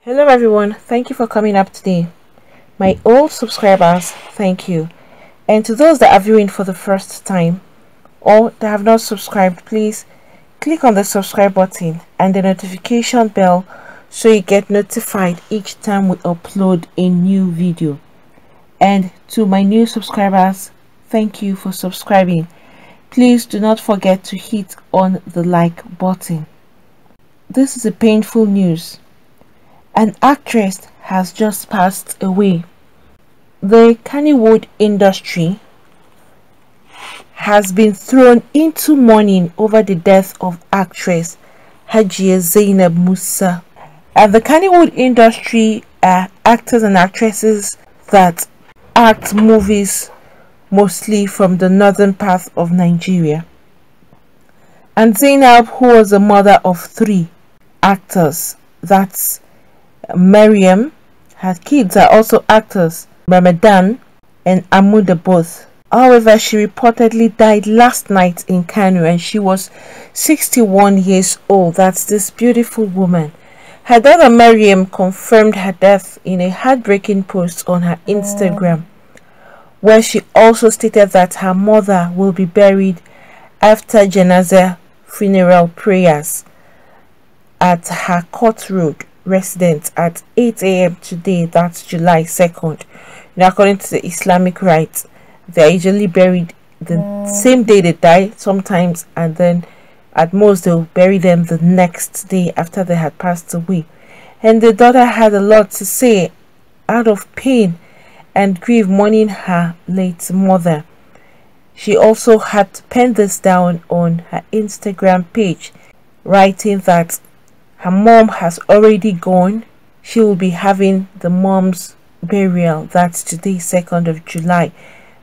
Hello everyone, thank you for coming up today. My old subscribers, thank you. And to those that are viewing for the first time or that have not subscribed, please click on the subscribe button and the notification bell so you get notified each time we upload a new video. And to my new subscribers, thank you for subscribing. Please do not forget to hit on the like button. This is a painful news. An actress has just passed away. The Kannywood industry has been thrown into mourning over the death of actress Hajiya Zainab Musa. And the Kannywood industry are actors and actresses that act movies mostly from the northern part of Nigeria. And Zainab, who was the mother of 3 actors, that's Mariam, her kids are also actors, Ramadan and Amuda both. However, she reportedly died last night in Kano and she was 61 years old. That's this beautiful woman. Her daughter Mariam confirmed her death in a heartbreaking post on her Instagram, where she also stated that her mother will be buried after Janazah funeral prayers at her Court Road residence at 8 a.m. today, that's July 2nd. According to the Islamic rites, they are usually buried the same day they die sometimes, and then at most they'll bury them the next day after they had passed away. And the daughter had a lot to say out of pain and grief, mourning her late mother. She also had to pen this down on her Instagram page, writing that her mom has already gone. She will be having the mom's burial. That's today, 2nd of July.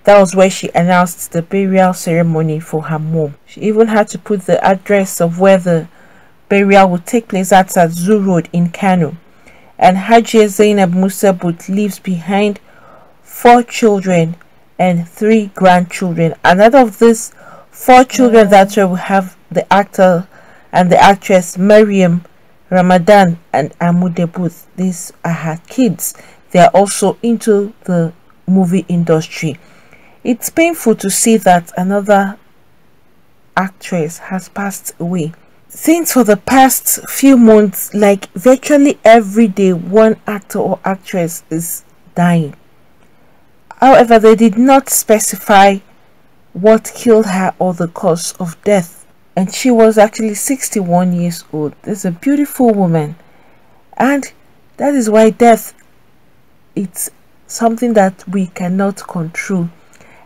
That was where she announced the burial ceremony for her mom. She even had to put the address of where the burial would take place. That's at Zoo Road in Kano. And Hajiya Zainab Musa But leaves behind 4 children and 3 grandchildren. And out of these 4 children, that's where we have the actor and the actress Mariam, Ramadan and Amude Booth. These are her kids. They are also into the movie industry. It's painful to see that another actress has passed away. Since for the past few months, like virtually every day, one actor or actress is dying. However, they did not specify what killed her or the cause of death. And she was actually 61 years old. This is a beautiful woman. And that is why death, it's something that we cannot control.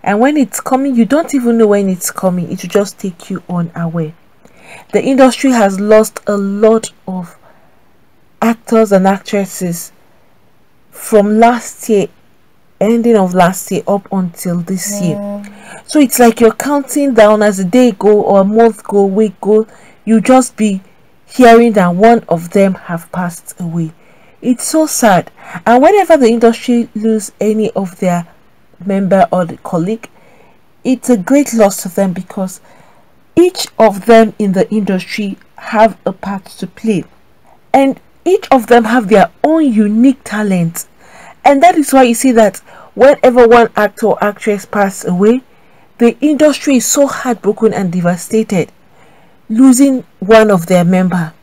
And when it's coming, you don't even know when it's coming. It will just take you unaware. The industry has lost a lot of actors and actresses from last year, ending of last year up until this year. So it's like you're counting down as a day go or a month go, week go, you just be hearing that one of them have passed away. It's so sad. And whenever the industry lose any of their member or the colleague, it's a great loss to them because each of them in the industry have a part to play. And each of them have their own unique talent. And that is why you see that whenever one actor or actress passes away, the industry is so heartbroken and devastated, losing one of their member.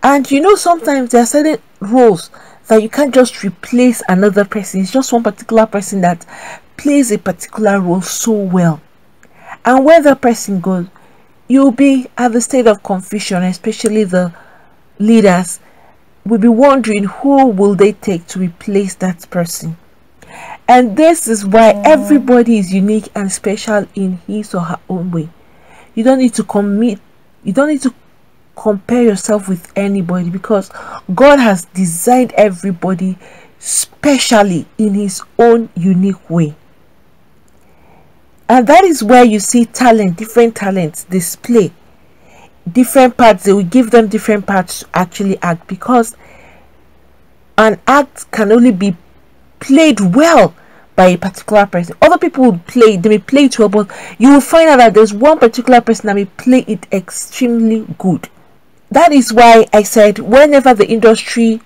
And you know, sometimes there are certain roles that you can't just replace another person. It's just one particular person that plays a particular role so well. And where the person goes, you'll be at the state of confusion, especially the leaders will be wondering who will they take to replace that person. And this is why everybody is unique and special in his or her own way. You don't need to compare yourself with anybody because God has designed everybody specially in his own unique way. And that is where you see talent, different talents display different parts. They will give them different parts to actually act, because an act can only be played well by a particular person. Other people will play, they may play it well, but you will find out that there's one particular person that may play it extremely good. That is why I said whenever the industry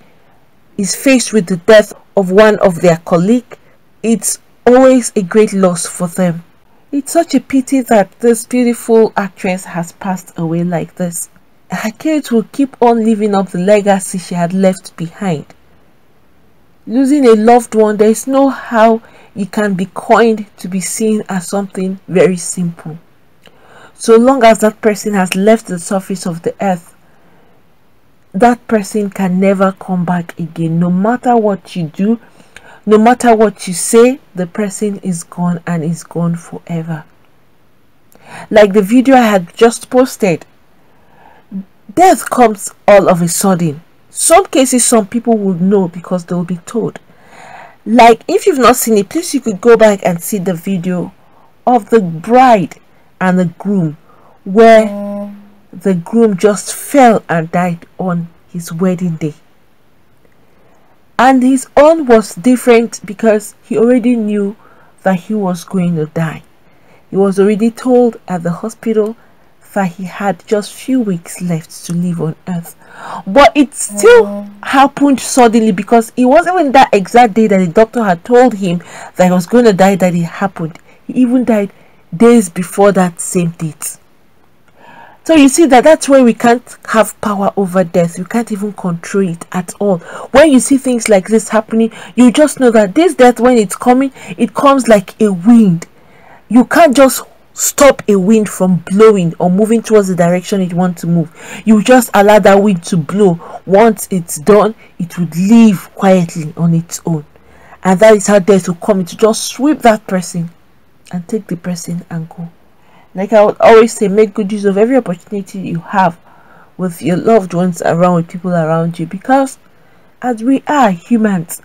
is faced with the death of one of their colleagues, it's always a great loss for them. It's such a pity that this beautiful actress has passed away like this. Her kids will keep on living up the legacy she had left behind. Losing a loved one, there is no how it can be coined to be seen as something very simple. So long as that person has left the surface of the earth, that person can never come back again. No matter what you do, no matter what you say, the person is gone and is gone forever. Like the video I had just posted, death comes all of a sudden. Some cases, some people would know because they will be told. Like, if you've not seen it, please you could go back and see the video of the bride and the groom, where the groom just fell and died on his wedding day. And his own was different because he already knew that he was going to die. He was already told at the hospital that he had just few weeks left to live on earth. But it still happened suddenly, because it wasn't even that exact day that the doctor had told him that he was going to die that it happened. He even died days before that same date. So you see that's why we can't have power over death. We can't even control it at all. When you see things like this happening, you just know that this death, when it's coming, it comes like a wind. You can't just stop a wind from blowing or moving towards the direction it wants to move. You just allow that wind to blow. Once it's done, it would leave quietly on its own. And that is how death will come, to just sweep that person and take the person and go. Like I would always say, make good use of every opportunity you have with your loved ones around, with people around you, because as we are humans,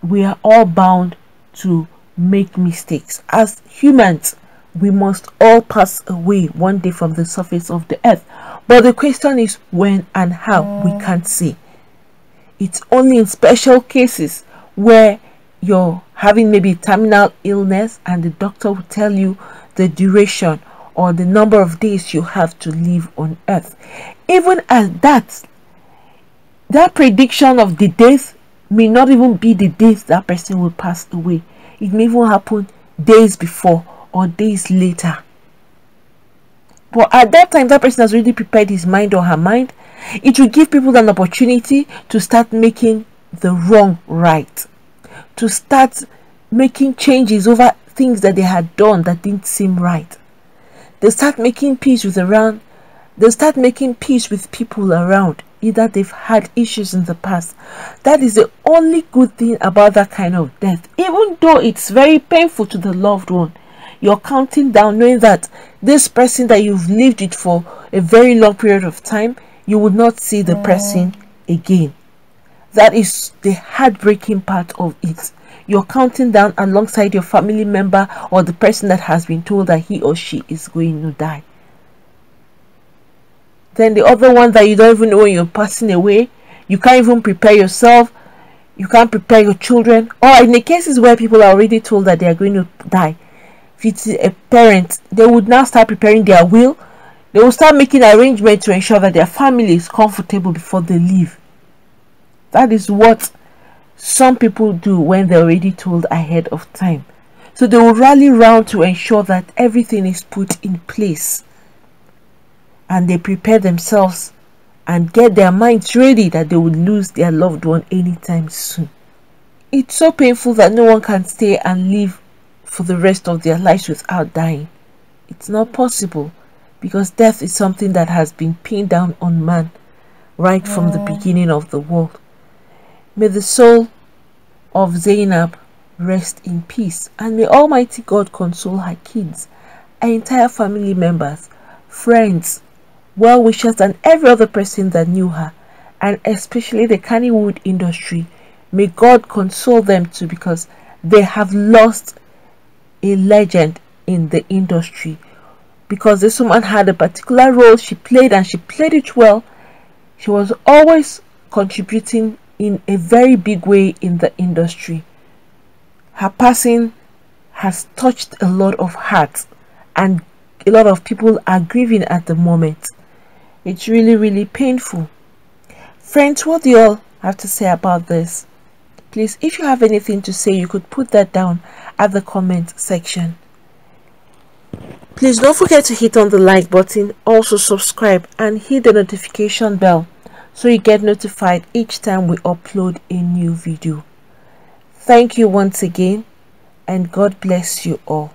we are all bound to make mistakes. As humans, we must all pass away one day from the surface of the earth. But the question is when and how, we can't say. It's only in special cases where you're having maybe terminal illness and the doctor will tell you the duration or the number of days you have to live on earth. Even at that prediction of the days may not even be the days that person will pass away. It may even happen days before or days later. But at that time, that person has already prepared his mind or her mind. It will give people an opportunity to start making the wrong right, to start making changes over things that they had done that didn't seem right. They start making peace with people around. Either they've had issues in the past. That is the only good thing about that kind of death. Even though it's very painful to the loved one, you're counting down, knowing that this person that you've lived with for a very long period of time, you would not see the person again. That is the heartbreaking part of it. You're counting down alongside your family member or the person that has been told that he or she is going to die. Then the other one that you don't even know when you're passing away, you can't even prepare yourself, you can't prepare your children. Or in the cases where people are already told that they are going to die, if it's a parent, they would now start preparing their will. They will start making arrangements to ensure that their family is comfortable before they leave. That is what some people do when they're already told ahead of time. So they will rally round to ensure that everything is put in place, and they prepare themselves and get their minds ready that they would lose their loved one anytime soon. It's so painful that no one can stay and live for the rest of their lives without dying. It's not possible, because death is something that has been pinned down on man right from the beginning of the world. May the soul of Zainab rest in peace, and may Almighty God console her kids, her entire family members, friends, well-wishers, and every other person that knew her, and especially the Kannywood industry. May God console them too, because they have lost a legend in the industry. Because this woman had a particular role she played, and she played it well. She was always contributing in a very big way in the industry. Her passing has touched a lot of hearts, and a lot of people are grieving at the moment. It's really, really painful. Friends, what do you all have to say about this? Please, if you have anything to say, you could put that down at the comment section. Please don't forget to hit on the like button, also subscribe and hit the notification bell so you get notified each time we upload a new video. Thank you once again, and God bless you all.